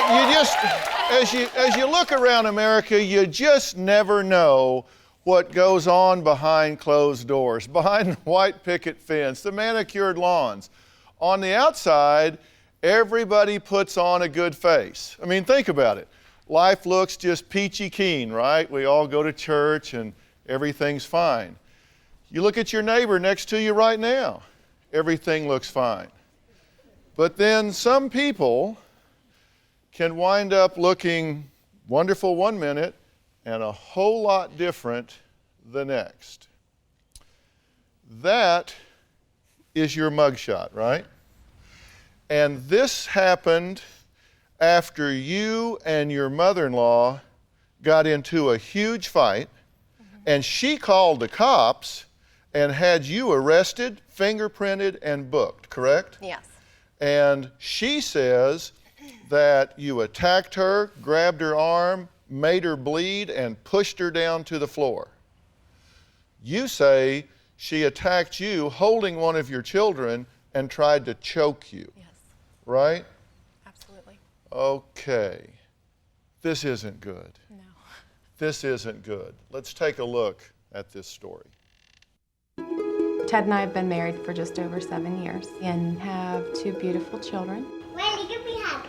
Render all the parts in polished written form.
as you look around America, you just never know what goes on behind closed doors, behind the white picket fence, the manicured lawns. On the outside, everybody puts on a good face. I mean, think about it. Life looks just peachy keen, right? We all go to church and everything's fine. You look at your neighbor next to you right now, everything looks fine. But then some people can wind up looking wonderful one minute and a whole lot different the next. That is your mugshot, right? And this happened after you and your mother-in-law got into a huge fight, and she called the cops and had you arrested, fingerprinted, and booked, correct? Yes. And she says that you attacked her, grabbed her arm, made her bleed, and pushed her down to the floor. You say she attacked you holding one of your children and tried to choke you. Yes. Right? Absolutely. Okay. This isn't good. No. This isn't good. Let's take a look at this story. Ted and I have been married for just over 7 years and have 2 beautiful children. Wendy, give me a hug.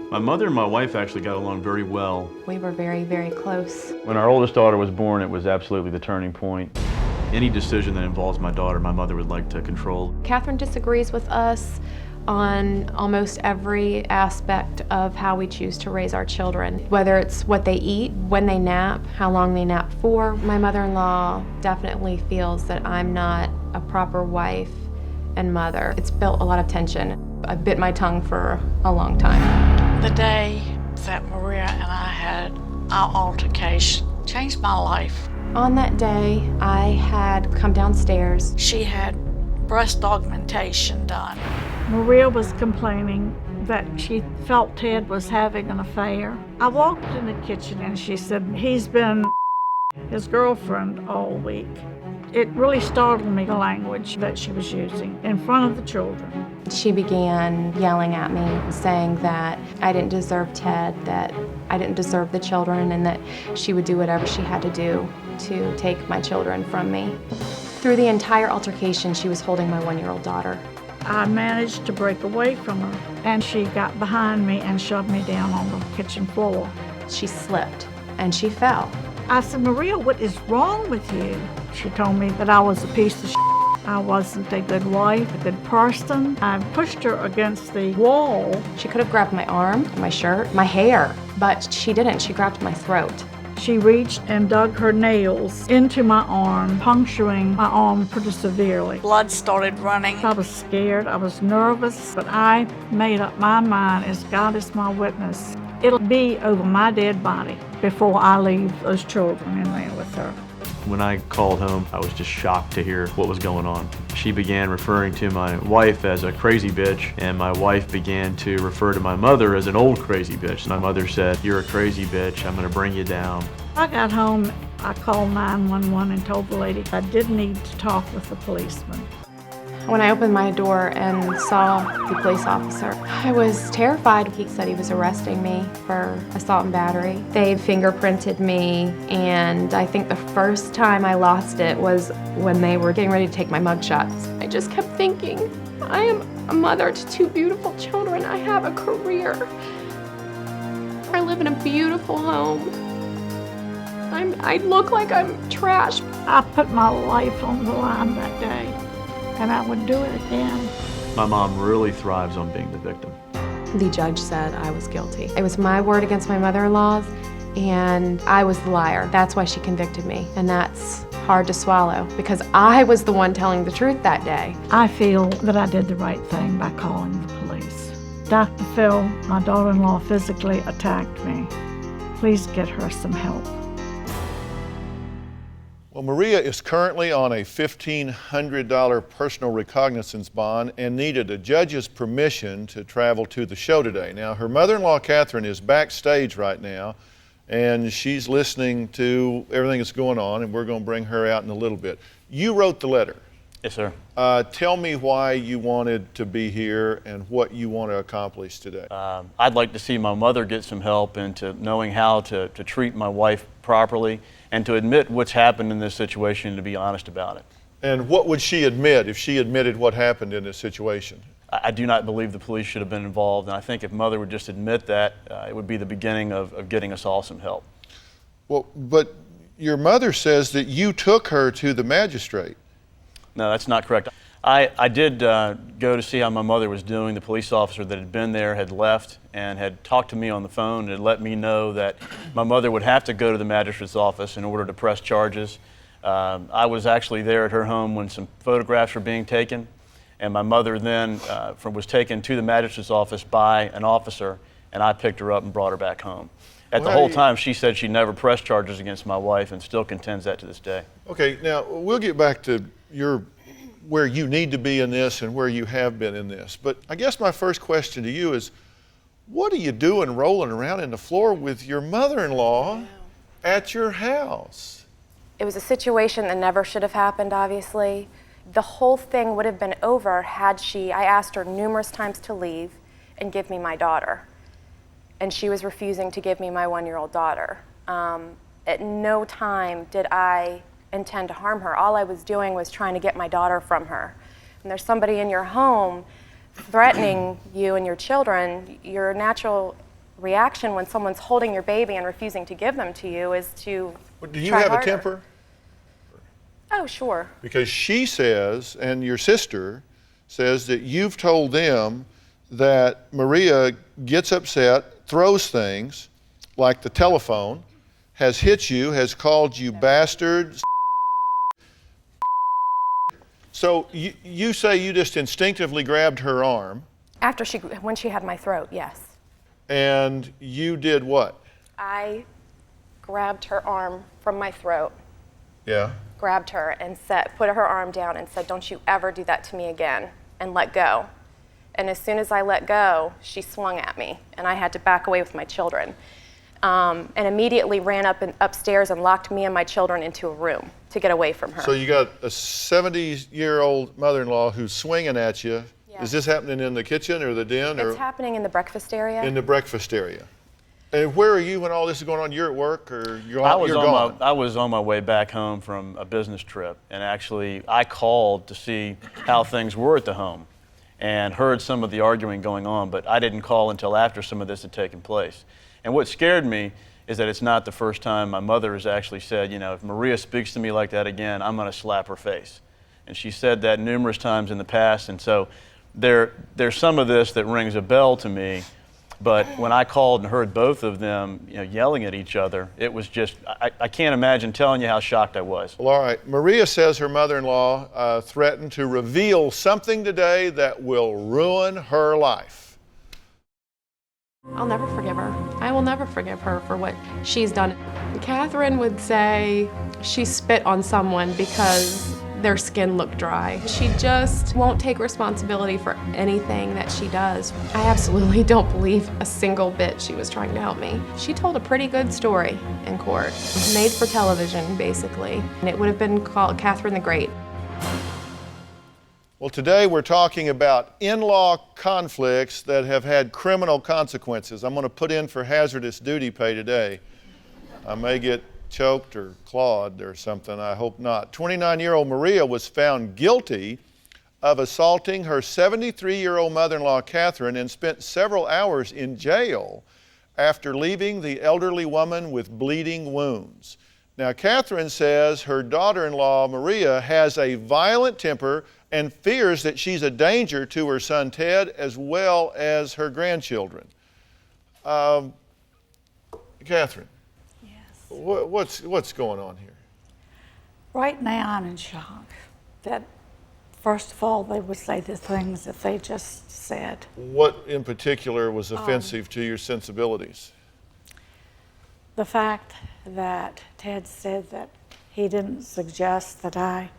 My mother and my wife actually got along very well. We were very, very close. When our oldest daughter was born, it was absolutely the turning point. Any decision that involves my daughter, my mother would like to control. Catherine disagrees with us on almost every aspect of how we choose to raise our children, whether it's what they eat, when they nap, how long they nap for. My mother-in-law definitely feels that I'm not a proper wife and mother. It's built a lot of tension. I bit my tongue for a long time. The day that Maria and I had our altercation changed my life. On that day, I had come downstairs. She had breast augmentation done. Maria was complaining that she felt Ted was having an affair. I walked in the kitchen and she said, he's been his girlfriend all week. It really startled me, the language that she was using in front of the children. She began yelling at me, saying that I didn't deserve Ted, that I didn't deserve the children, and that she would do whatever she had to do to take my children from me. Through the entire altercation, she was holding my 1-year-old daughter. I managed to break away from her, and she got behind me and shoved me down on the kitchen floor. She slipped, and she fell. I said, Maria, what is wrong with you? She told me that I was a piece of shit. I wasn't a good wife, a good person. I pushed her against the wall. She could have grabbed my arm, my shirt, my hair, but she didn't. She grabbed my throat. She reached and dug her nails into my arm, puncturing my arm pretty severely. Blood started running. I was scared, I was nervous, but I made up my mind, as God is my witness, it'll be over my dead body before I leave those children in there with her. When I called home, I was just shocked to hear what was going on. She began referring to my wife as a crazy bitch, and my wife began to refer to my mother as an old crazy bitch. My mother said, "You're a crazy bitch, I'm gonna bring you down." I got home, I called 911 and told the lady I did need to talk with the policeman. When I opened my door and saw the police officer, I was terrified. He said he was arresting me for assault and battery. They fingerprinted me, and I think the first time I lost it was when they were getting ready to take my mugshots. I just kept thinking, I am a mother to 2 beautiful children. I have a career. I live in a beautiful home. I look like I'm trash. I put my life on the line that day, and I would do it again. My mom really thrives on being the victim. The judge said I was guilty. It was my word against my mother-in-law's, and I was the liar. That's why she convicted me, and that's hard to swallow because I was the one telling the truth that day. I feel that I did the right thing by calling the police. Dr. Phil, my daughter-in-law, physically attacked me. Please get her some help. Well, Maria is currently on a $1,500 personal recognizance bond and needed a judge's permission to travel to the show today. Now, her mother-in-law, Catherine, is backstage right now, and she's listening to everything that's going on, and we're going to bring her out in a little bit. You wrote the letter. Yes, sir. Tell me why you wanted to be here and what you want to accomplish today. I'd like to see my mother get some help into knowing how to treat my wife properly and to admit what's happened in this situation and to be honest about it. And what would she admit if she admitted what happened in this situation? I do not believe the police should have been involved, and I think if Mother would just admit that, it would be the beginning of getting us all some help. Well, but your mother says that you took her to the magistrate. No, that's not correct. I did go to see how my mother was doing. The police officer that had been there had left and had talked to me on the phone and had let me know that my mother would have to go to the magistrate's office in order to press charges. I was actually there at her home when some photographs were being taken, and my mother then was taken to the magistrate's office by an officer, and I picked her up and brought her back home. At the whole time, she said she never pressed charges against my wife and still contends that to this day. Okay, now we'll get back to where you need to be in this and where you have been in this. But I guess my first question to you is, what are you doing rolling around in the floor with your mother-in-law at your house? It was a situation that never should have happened, obviously. The whole thing would have been over had I asked her numerous times to leave and give me my daughter. And she was refusing to give me my 1-year-old daughter. At no time did I intend to harm her. All I was doing was trying to get my daughter from her. And there's somebody in your home threatening you and your children, your natural reaction when someone's holding your baby and refusing to give them to you is to Do you try have harder. a temper? Oh, sure. Because she says, and your sister says, that you've told them that Maria gets upset, throws things, like the telephone, has hit you, has called you bastard. So you say you just instinctively grabbed her arm. When she had my throat, yes. And you did what? I grabbed her arm from my throat, Yeah. grabbed her and put her arm down and said, "Don't you ever do that to me again," and let go. And as soon as I let go, she swung at me, and I had to back away with my children. And immediately ran upstairs and locked me and my children into a room to get away from her. So you got a 70-year-old mother-in-law who's swinging at you. Yeah. Is this happening in the kitchen or the den? It's happening in the breakfast area. In the breakfast area. And where are you when all this is going on? You're at work or you're gone? I was on my way back home from a business trip, and actually I called to see how things were at the home and heard some of the arguing going on, but I didn't call until after some of this had taken place. And what scared me is that it's not the first time my mother has actually said, you know, if Maria speaks to me like that again, I'm going to slap her face. And she said that numerous times in the past, and so there's some of this that rings a bell to me. But when I called and heard both of them, you know, yelling at each other, it was just, I can't imagine telling you how shocked I was. Well, all right. Maria says her mother-in-law threatened to reveal something today that will ruin her life. I'll never forgive her. I will never forgive her for what she's done. Catherine would say she spit on someone because their skin looked dry. She just won't take responsibility for anything that she does. I absolutely don't believe a single bit she was trying to help me. She told a pretty good story in court, made for television, basically. And it would have been called Catherine the Great. Well, today we're talking about in-law conflicts that have had criminal consequences. I'm going to put in for hazardous duty pay today. I may get choked or clawed or something. I hope not. 29-year-old Maria was found guilty of assaulting her 73-year-old mother-in-law, Catherine, and spent several hours in jail after leaving the elderly woman with bleeding wounds. Now, Catherine says her daughter-in-law, Maria, has a violent temper and fears that she's a danger to her son, Ted, as well as her grandchildren. Catherine. Yes. What's going on here? Right now, I'm in shock that, first of all, they would say the things that they just said. What in particular was offensive to your sensibilities? The fact that Ted said that he didn't suggest that I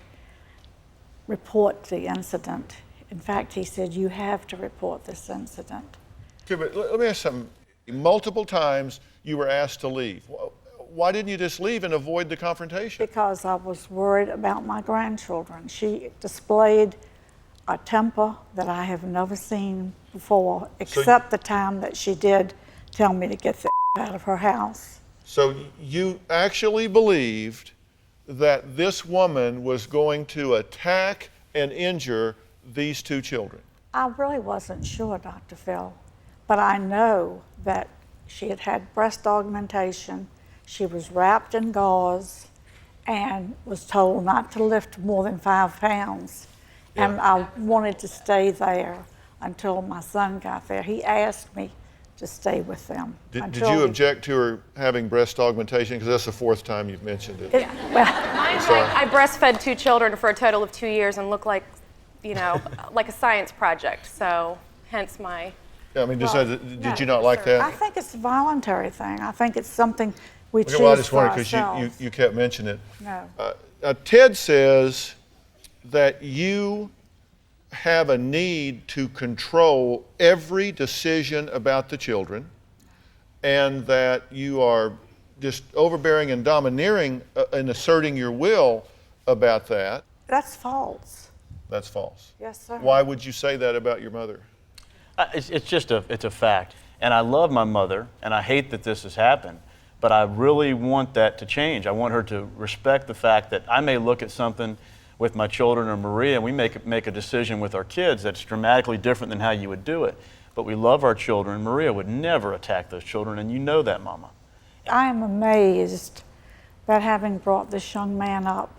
report the incident. In fact, he said, you have to report this incident. Okay, but let me ask something. Multiple times you were asked to leave. why didn't you just leave and avoid the confrontation? Because I was worried about my grandchildren. She displayed a temper that I have never seen before, except the time that she did tell me to get the out of her house. So you actually believed that this woman was going to attack and injure these two children? I really wasn't sure, Dr. Phil, but I know that she had had breast augmentation, she was wrapped in gauze, and was told not to lift more than 5 pounds. Yeah. And I wanted to stay there until my son got there. He asked me to stay with them. Did you object to her having breast augmentation? Because that's the 4th time you've mentioned it. Well, I breastfed 2 children for a total of 2 years and looked like, you know, like a science project. So hence my. I mean, did you not like that? I think it's a voluntary thing. I think it's something we choose Well, I just for wondered ourselves. because you kept mentioning it. No. Ted says that you have a need to control every decision about the children, and that you are just overbearing and domineering and asserting your will about that. That's false. That's false. Yes, sir. Why would you say that about your mother? It's just it's a fact. And I love my mother, and I hate that this has happened, but I really want that to change. I want her to respect the fact that I may look at something with my children or Maria, and we make a decision with our kids that's dramatically different than how you would do it. But we love our children. Maria would never attack those children, and you know that, Mama. I am amazed that having brought this young man up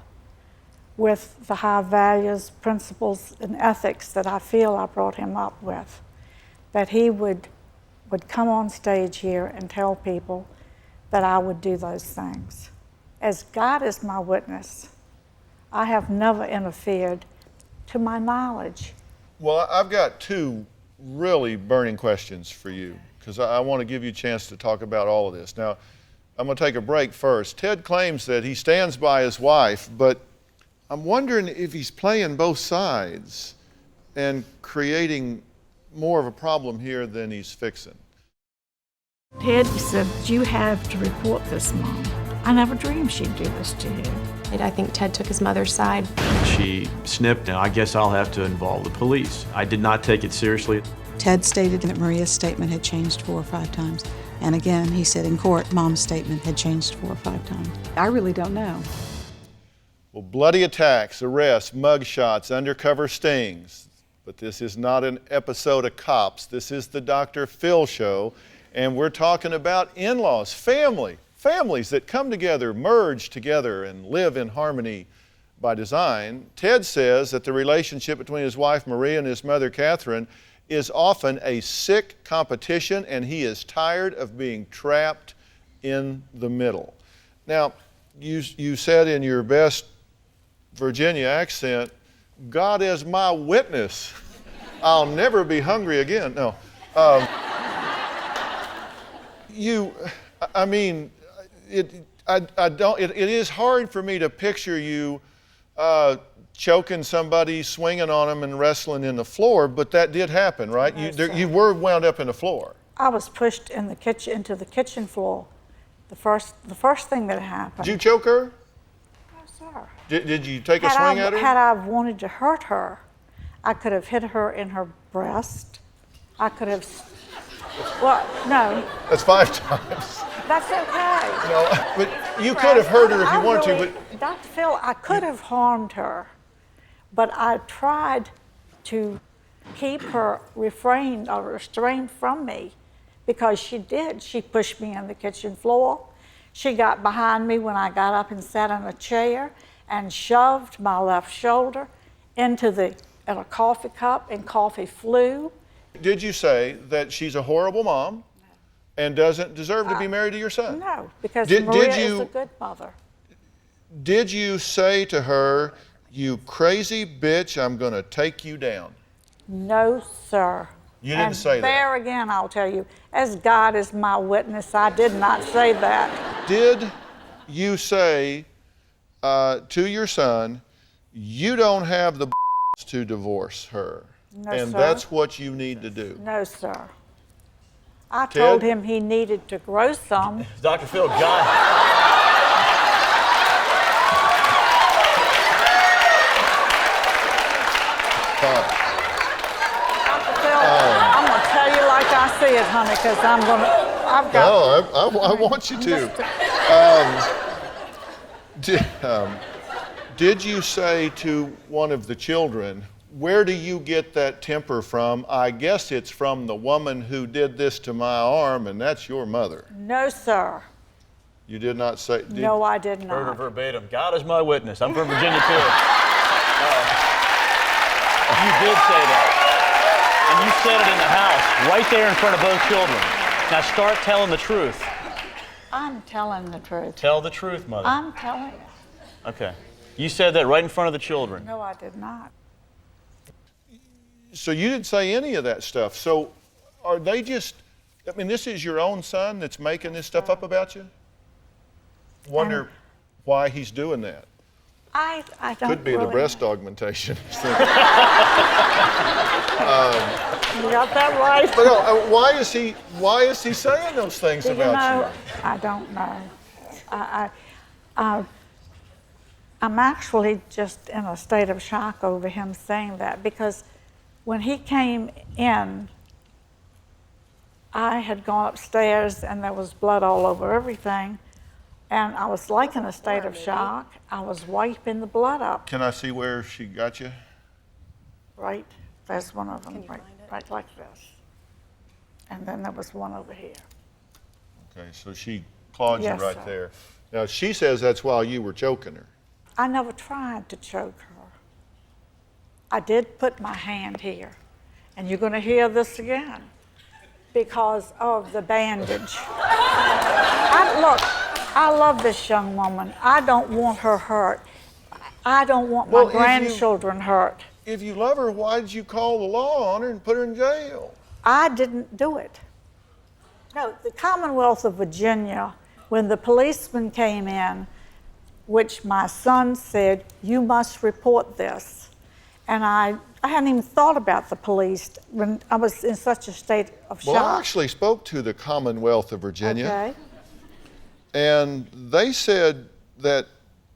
with the high values, principles, and ethics that I feel I brought him up with, that he would come on stage here and tell people that I would do those things. As God is my witness, I have never interfered to my knowledge. Well, I've got 2 really burning questions for you, because I want to give you a chance to talk about all of this. Now, I'm going to take a break first. Ted claims that he stands by his wife, but I'm wondering if he's playing both sides and creating more of a problem here than he's fixing. Ted said, you have to report this, Mom. I never dreamed she'd do this to you. I think Ted took his mother's side. She snipped. Now, I guess I'll have to involve the police. I did not take it seriously. Ted stated that Maria's statement had changed 4 or 5 times. And again, he said in court, Mom's statement had changed 4 or 5 times. I really don't know. Well, bloody attacks, arrests, mugshots, undercover stings. But this is not an episode of Cops. This is the DrPhil Show, and we're talking about in-laws, families that come together, merge together, and live in harmony by design. Ted says that the relationship between his wife Maria and his mother Catherine is often a sick competition, and he is tired of being trapped in the middle. Now, you said in your best Virginia accent, God is my witness, I'll never be hungry again. No. It is hard for me to picture you choking somebody, swinging on them, and wrestling in the floor, but that did happen, right? You were wound up in the floor. I was pushed in the kitchen into the kitchen floor. The first thing that happened. Did you choke her? No, sir. Did you take a swing at her? Had I wanted to hurt her, I could have hit her in her breast. I could have. Well, no. That's 5 times. That's okay. No, but you could have hurt her if you wanted to. But Dr. Phil, I could have harmed her, but I tried to keep her restrained from me, because she did. She pushed me on the kitchen floor. She got behind me when I got up and sat in a chair and shoved my left shoulder into a coffee cup, and coffee flew. did you say that she's a horrible mom and doesn't deserve to be married to your son? No, because Maria is a good mother. Did you say to her, you crazy bitch, I'm going to take you down? No, sir. You didn't say that. There again, I'll tell you, as God is my witness, I did not say that. Did you say to your son, you don't have the to divorce her? No, and sir. That's what you need to do. No, sir. I told him he needed to grow some. DrPhil, God. I'm going to tell you like I see it, honey, because I've got... No, I want you to. Did you say to one of the children, where do you get that temper from? I guess it's from the woman who did this to my arm, and that's your mother. No, sir. You did not say... No, I did not. Heard her verbatim. God is my witness. I'm from Virginia, too. You did say that. And you said it in the house, right there in front of both children. Now start telling the truth. I'm telling the truth. Tell the truth, Mother. I'm telling you. Okay. You said that right in front of the children. No, I did not. So you didn't say any of that stuff. So are they just... I mean, this is your own son that's making this stuff up about you? Wonder why he's doing that. I don't Could be really the breast augmentation. You got that right. But no, why is he saying those things about you? I don't know. I'm actually just in a state of shock over him saying that, because when he came in, I had gone upstairs and there was blood all over everything, and I was like in a state of shock. I was wiping the blood up. Can I see where she got you? Right, there's one of them, right like this. And then there was one over here. Okay, so she clawed Yes, you right sir. there. Now, she says that's while you were choking her. I never tried to choke her. I did put my hand here, and you're going to hear this again because of the bandage. I love this young woman. I don't want her hurt. I don't want my grandchildren hurt. If you love her, why did you call the law on her and put her in jail? I didn't do it. No, the Commonwealth of Virginia, when the policeman came in, which my son said, you must report this. And I hadn't even thought about the police when I was in such a state of shock. Well, I actually spoke to the Commonwealth of Virginia. Okay. And they said that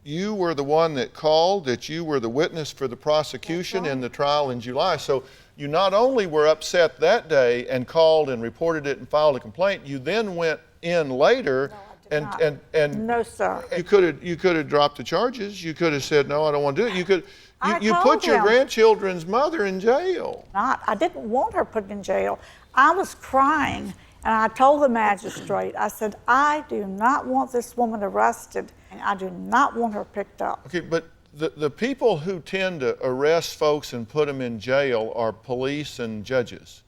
you were the one that called, that you were the witness for the prosecution in the trial in July. So you not only were upset that day and called and reported it and filed a complaint, you then went in later and no, sir. you could have dropped the charges. You could have said, no, I don't want to do it. You told put your him. grandchildren's mother in jail. I didn't want her put in jail. I was crying, and I told the magistrate, I said, I do not want this woman arrested, and I do not want her picked up. Okay, but the people who tend to arrest folks and put them in jail are police and judges.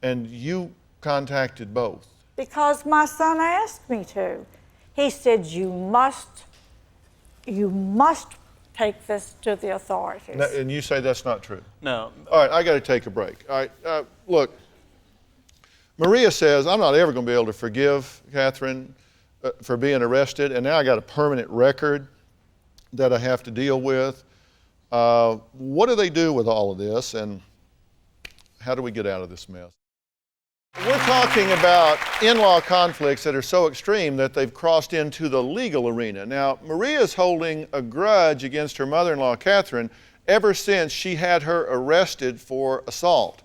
And you contacted both. Because my son asked me to. He said, you must take this to the authorities. And you say that's not true? No. All right, I got to take a break. All right, look, Maria says, I'm not ever going to be able to forgive Catherine for being arrested, and now I got a permanent record that I have to deal with. What do they do with all of this, and how do we get out of this mess? We're talking about in-law conflicts that are so extreme that they've crossed into the legal arena. Now, Maria's holding a grudge against her mother-in-law, Catherine, ever since she had her arrested for assault.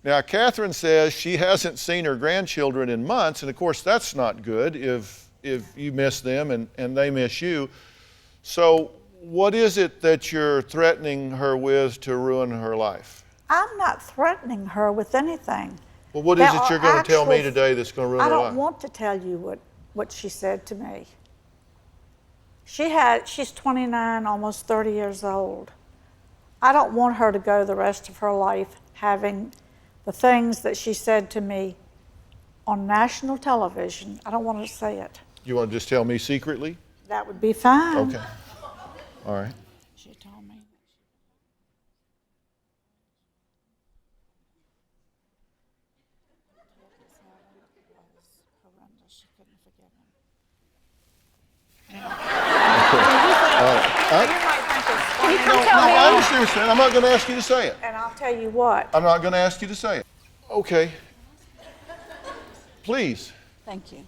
Now, Catherine says she hasn't seen her grandchildren in months, and of course that's not good if you miss them and they miss you. So what is it that you're threatening her with to ruin her life? I'm not threatening her with anything. Well, what is it you're going to tell me today that's going to ruin her life? I don't want to tell you what she said to me. She's 29, almost 30 years old. I don't want her to go the rest of her life having the things that she said to me on national television. I don't want her to say it. You want to just tell me secretly? That would be fine. Okay. All right. She told me. She couldn't forgive him. I understand what you're saying. I'm not going to ask you to say it. And I'll tell you what. I'm not going to ask you to say it. Okay. Please. Thank you.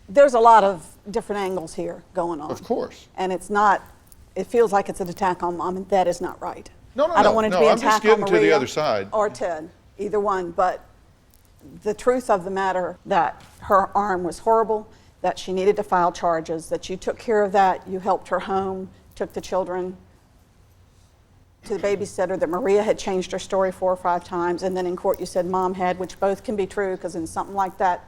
There's a lot of different angles here going on. Of course. And it feels like it's an attack on Mom, and that is not right. No, no, I don't no, want it to no, be an I'm just attack on getting to the Maria other side. or Ted, either one. But the truth of the matter, that her arm was horrible, that she needed to file charges, that you took care of that, you helped her home, took the children to the babysitter, that Maria had changed her story 4 or 5 times, and then in court you said Mom had, which both can be true, because in something like that,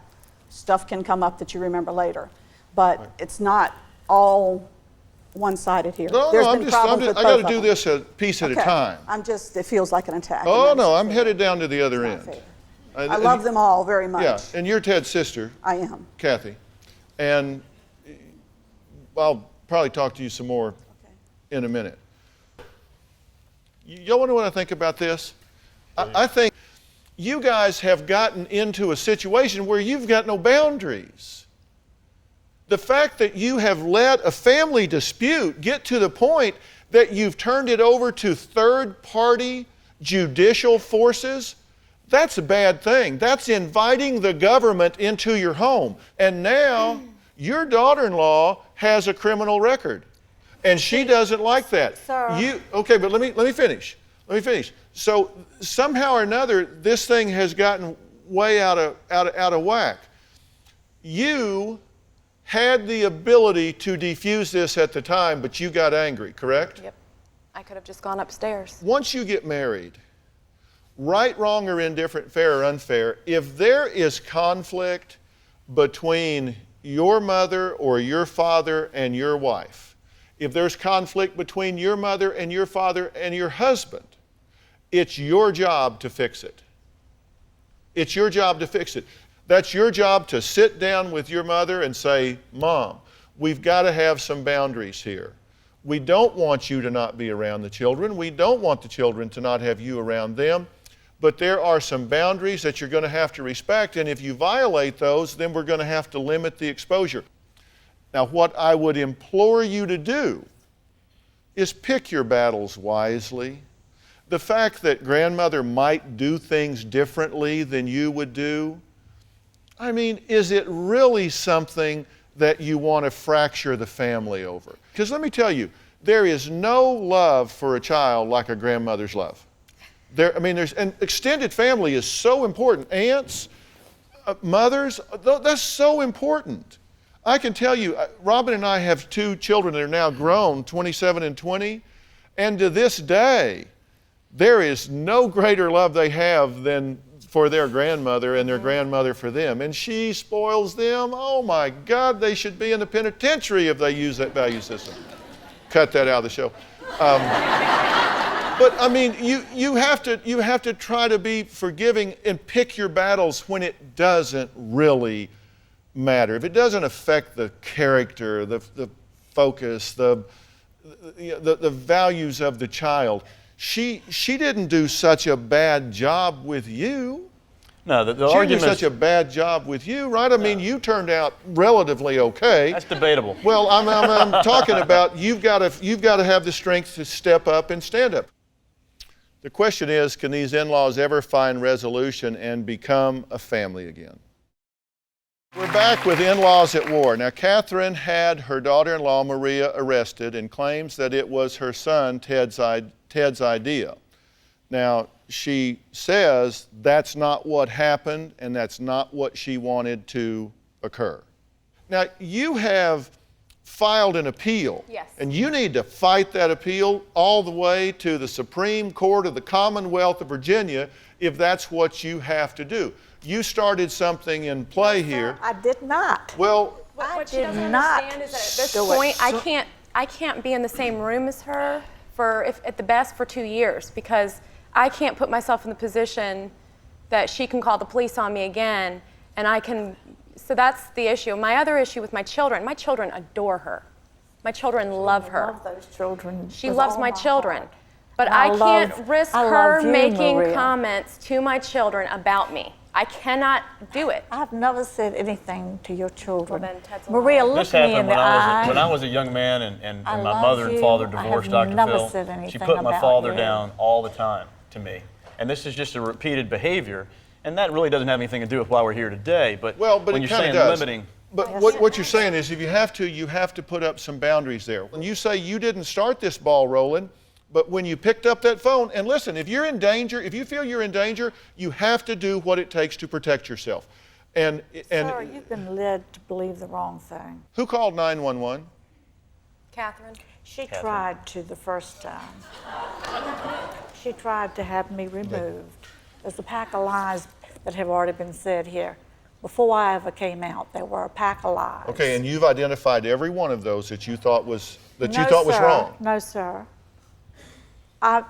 stuff can come up that you remember later. But it's not all one-sided here. No, There's no, been problems with I got both to of do them. this a piece at a Okay. time. It feels like an attack. Oh, and no, that's I'm headed down to the other not end. fair. I love them all very much. Yeah, and you're Ted's sister, I am. Kathy. And I'll probably talk to you some more in a minute. Y'all want to know what I think about this? I think you guys have gotten into a situation where you've got no boundaries. The fact that you have let a family dispute get to the point that you've turned it over to third-party judicial forces, that's a bad thing. That's inviting the government into your home. And now your daughter-in-law has a criminal record. And she doesn't like that. Sir. Okay, but let me finish. Let me finish. So somehow or another, this thing has gotten way out of whack. You had the ability to defuse this at the time, but you got angry, correct? Yep. I could have just gone upstairs. Once you get married, right, wrong, or indifferent, fair or unfair, if there is conflict between your mother or your father and your wife, if there's conflict between your mother and your father and your husband, it's your job to fix it. It's your job to fix it. That's your job to sit down with your mother and say, Mom, we've got to have some boundaries here. We don't want you to not be around the children. We don't want the children to not have you around them. But there are some boundaries that you're going to have to respect, and if you violate those, then we're going to have to limit the exposure. Now, what I would implore you to do is pick your battles wisely. The fact that grandmother might do things differently than you would do, I mean, is it really something that you want to fracture the family over? Because let me tell you, there is no love for a child like a grandmother's love. And extended family is so important. Aunts, mothers, that's so important. I can tell you, Robin and I have 2 children that are now grown, 27 and 20, and to this day, there is no greater love they have than for their grandmother and their grandmother for them. And she spoils them. Oh my God, they should be in the penitentiary if they use that value system. Cut that out of the show. But I mean, you have to try to be forgiving and pick your battles when it doesn't really matter. If it doesn't affect the character, the focus, the values of the child. She didn't do such a bad job with you. No, the She argument did such a bad job with you, right? I mean, you turned out relatively okay. That's debatable. Well, I'm talking about you've got to have the strength to step up and stand up. The question is, can these in-laws ever find resolution and become a family again? We're back with in-laws at war. Now, Catherine had her daughter-in-law, Maria, arrested and claims that it was her son, Ted's idea. Now, she says that's not what happened and that's not what she wanted to occur. Now, you have filed an appeal. Yes. And you need to fight that appeal all the way to the Supreme Court of the Commonwealth of Virginia if that's what you have to do. You started something in play here. I did not. Well, What she did doesn't not understand is that at this do it. point, I can't be in the same room as her at the best for 2 years, because I can't put myself in the position that she can call the police on me again, and I can. So that's the issue. My other issue with my children adore her. My children love her. I love those children. She with loves all my children. heart. But And I can't love- risk I her love you, making Maria. comments to my children about me. I cannot do it. I've never said anything to your children. Well, then Ted's a Maria, liar. look This me in happened the when eye. I was a young man and I my love mother and you. father I divorced, have Dr. never Phil. said She anything put my about father you. down all the time to me. And this is just a repeated behavior. And that really doesn't have anything to do with why we're here today. But but when it you're kind of saying does. limiting, But what you're saying is if you have to put up some boundaries there. When you say you didn't start this ball rolling, But when you picked up that phone, and listen, if you're in danger, if you feel you're in danger, you have to do what it takes to protect yourself. And Sir, you've been led to believe the wrong thing. who called 911? Catherine? She tried to the first time. She tried to have me removed. There's a pack of lies that have already been said here. Before I ever came out, there were a pack of lies. Okay, and you've identified every one of those that you thought was wrong. No, sir. I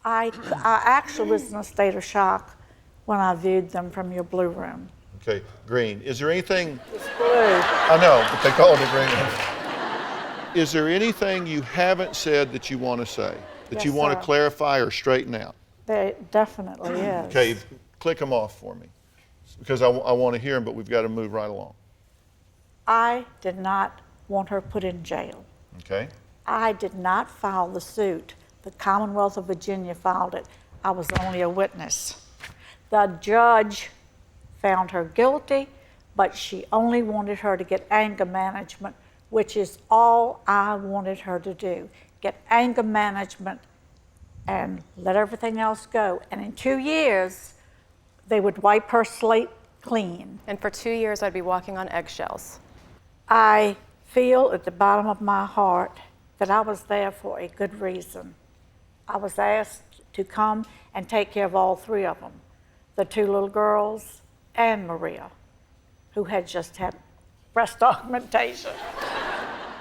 actually was in a state of shock when I viewed them from your blue room. Okay, green. Is there anything? It's blue. I know, but they called it green. Is there anything you haven't said that you want to say, that you want to clarify or straighten out? There definitely is. Okay, click them off for me, because I want to hear them, but we've got to move right along. I did not want her put in jail. Okay. I did not file the suit. The Commonwealth of Virginia filed it. I was only a witness. The judge found her guilty, but she only wanted her to get anger management, which is all I wanted her to do. Get anger management and let everything else go. And in 2 years, they would wipe her slate clean. And for 2 years, I'd be walking on eggshells. I feel at the bottom of my heart that I was there for a good reason. I was asked to come and take care of all three of them, the two little girls and Maria, who had just had breast augmentation.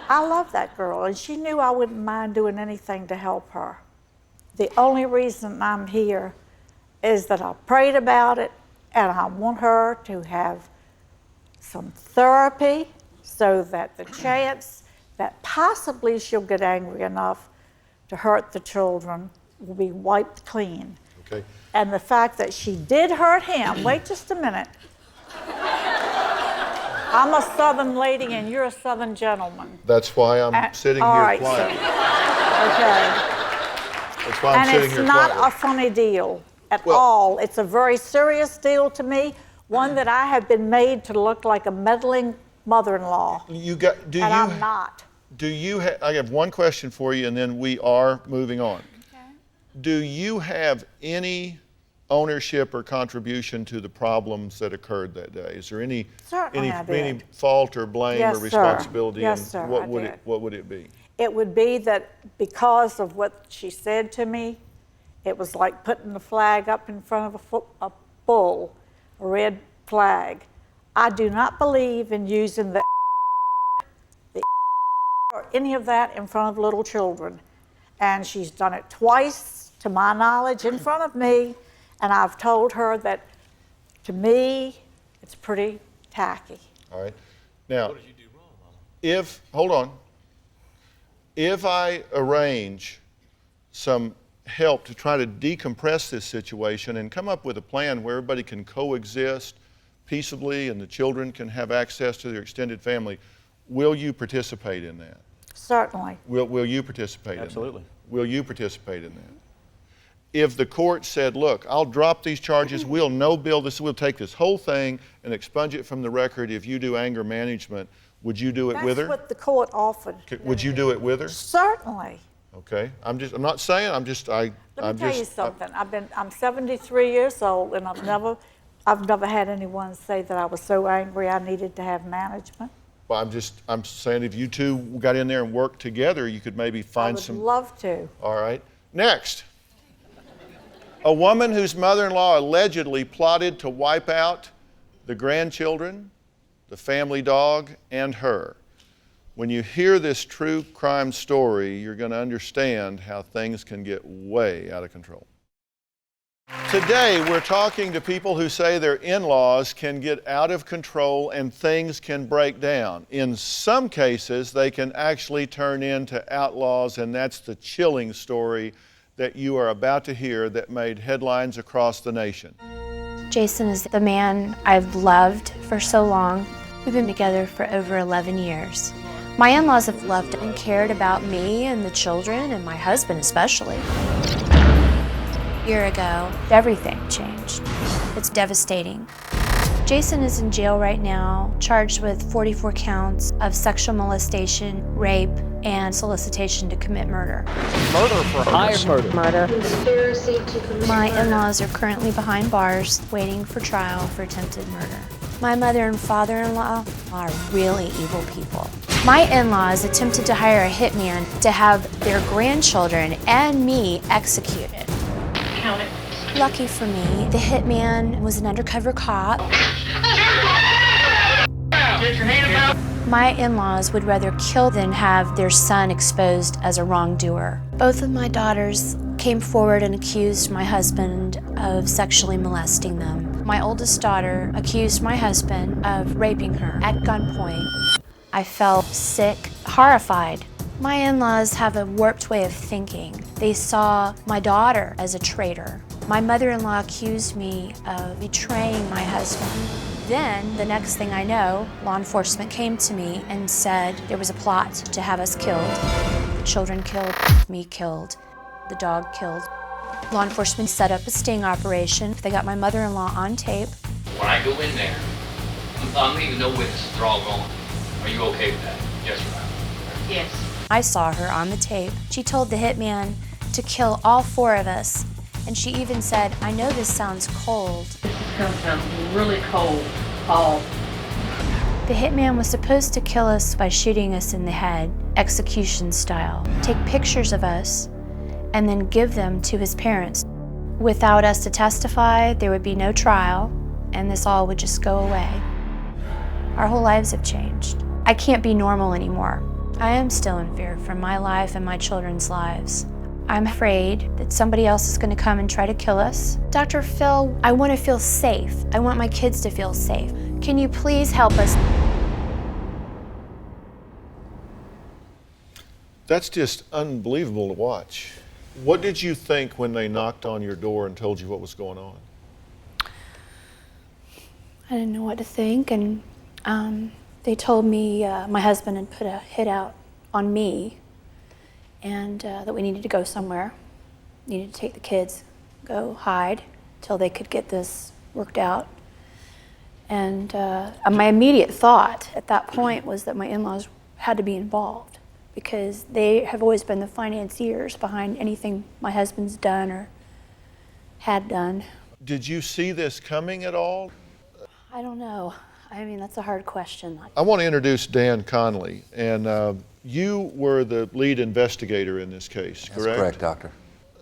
I love that girl, and she knew I wouldn't mind doing anything to help her. The only reason I'm here is that I prayed about it, and I want her to have some therapy so that the chance that possibly she'll get angry enough to hurt the children will be wiped clean. Okay. And the fact that she did hurt him, wait just a minute. I'm a Southern lady and you're a Southern gentleman. That's why I'm sitting here quiet. Okay. That's why I'm sitting here quiet. And it's not a funny deal at all. It's a very serious deal to me, one that I have been made to look like a meddling mother-in-law. I'm not. I have one question for you, and then we are moving on. Okay. Do you have any ownership or contribution to the problems that occurred that day? Is there any fault or blame or responsibility? Yes, sir. What would it be? It would be that because of what she said to me, it was like putting the flag up in front of a bull, a red flag. I do not believe in using the or any of that in front of little children. And she's done it twice, to my knowledge, in front of me. And I've told her that, to me, it's pretty tacky. All right. Now, what did you do wrong, Mama? Hold on. If I arrange some help to try to decompress this situation and come up with a plan where everybody can coexist peaceably and the children can have access to their extended family, will you participate in that? Certainly. Will you participate Absolutely. in that? Will you participate in that? If the court said, look, I'll drop these charges, we'll no-bill this, we'll take this whole thing and expunge it from the record if you do anger management, would you do it with her? That's what the court offered. Would you do it with her? Certainly. Okay. I'm not saying, Let me tell you something. I'm 73 years old, and I've never had anyone say that I was so angry I needed to have management. Well, I'm saying if you two got in there and worked together, you could maybe find some. I would love to. All right. Next. A woman whose mother-in-law allegedly plotted to wipe out the grandchildren, the family dog, and her. When you hear this true crime story, you're going to understand how things can get way out of control. Today, we're talking to people who say their in-laws can get out of control and things can break down. In some cases, they can actually turn into outlaws, and that's the chilling story that you are about to hear that made headlines across the nation. Jason is the man I've loved for so long. We've been together for over 11 years. My in-laws have loved and cared about me and the children and my husband especially. A year ago, everything changed. It's devastating. Jason is in jail right now, charged with 44 counts of sexual molestation, rape, and solicitation to commit murder. Murder for hire. Murder. Conspiracy to commit My in-laws are currently behind bars, waiting for trial for attempted murder. My mother and father-in-law are really evil people. My in-laws attempted to hire a hitman to have their grandchildren and me executed. Count it. Lucky for me, the hitman was an undercover cop. My in-laws would rather kill than have their son exposed as a wrongdoer. Both of my daughters came forward and accused my husband of sexually molesting them. My oldest daughter accused my husband of raping her at gunpoint. I felt sick, horrified. My in-laws have a warped way of thinking. They saw my daughter as a traitor. My mother-in-law accused me of betraying my husband. Then, the next thing I know, law enforcement came to me and said there was a plot to have us killed. The children killed, me killed, the dog killed. Law enforcement set up a sting operation. They got my mother-in-law on tape. When I go in there, I'm leaving no witnesses, they're all gone. Are you okay with that? Yes or no? Yes. I saw her on the tape. She told the hitman to kill all 4 of us. And she even said, I know this sounds cold. This sounds really cold, Paul. The hitman was supposed to kill us by shooting us in the head, execution style. Take pictures of us and then give them to his parents. Without us to testify, there would be no trial, and this all would just go away. Our whole lives have changed. I can't be normal anymore. I am still in fear for my life and my children's lives. I'm afraid that somebody else is going to come and try to kill us. Dr. Phil, I want to feel safe. I want my kids to feel safe. Can you please help us? That's just unbelievable to watch. What did you think when they knocked on your door and told you what was going on? I didn't know what to think, and they told me my husband had put a hit out on me, and that we needed to go somewhere, needed to take the kids, go hide till they could get this worked out. And my immediate thought at that point was that my in-laws had to be involved because they have always been the financiers behind anything my husband's done or had done. Did you see this coming at all? I don't know. I mean, that's a hard question. I want to introduce Dan Conley, and you were the lead investigator in this case, correct? That's correct, Doctor.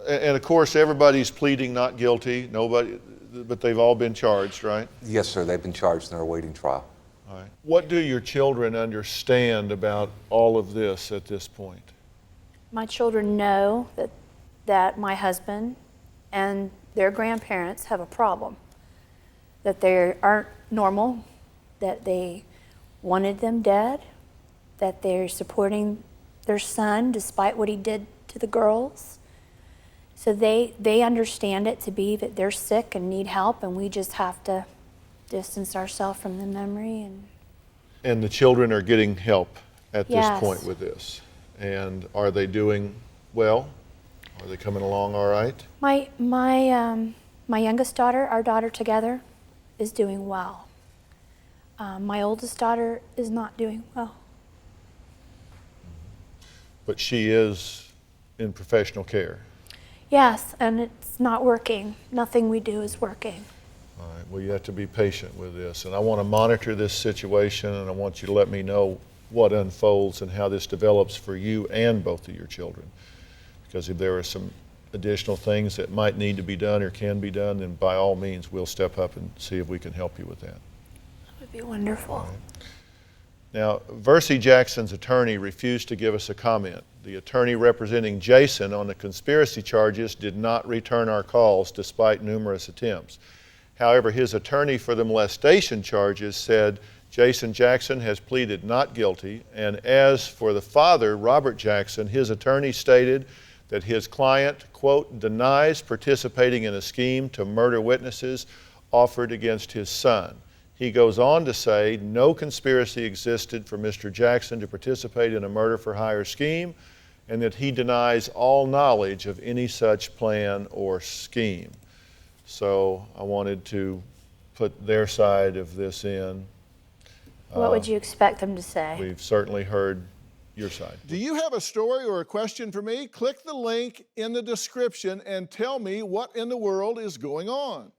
And of course, everybody's pleading not guilty, nobody, but they've all been charged, right? Yes, sir. They've been charged and they're awaiting trial. All right. What do your children understand about all of this at this point? My children know that my husband and their grandparents have a problem, that they aren't normal, that they wanted them dead, that they're supporting their son despite what he did to the girls. So they understand it to be that they're sick and need help, and we just have to distance ourselves from the memory. And the children are getting help at Yes. this point with this. And are they doing well? Are they coming along all right? My youngest daughter, our daughter together, is doing well. My oldest daughter is not doing well. But she is in professional care. Yes, and it's not working. Nothing we do is working. All right, well, you have to be patient with this. And I want to monitor this situation, and I want you to let me know what unfolds and how this develops for you and both of your children. Because if there are some additional things that might need to be done or can be done, then by all means, we'll step up and see if we can help you with that. That would be wonderful. Right. Now, Versi Jackson's attorney refused to give us a comment. The attorney representing Jason on the conspiracy charges did not return our calls despite numerous attempts. However, his attorney for the molestation charges said Jason Jackson has pleaded not guilty, and as for the father, Robert Jackson, his attorney stated that his client, quote, denies participating in a scheme to murder witnesses offered against his son. He goes on to say no conspiracy existed for Mr. Jackson to participate in a murder for hire scheme, and that he denies all knowledge of any such plan or scheme. So I wanted to put their side of this in. What would you expect them to say? We've certainly heard your side. Do you have a story or a question for me? Click the link in the description and tell me what in the world is going on.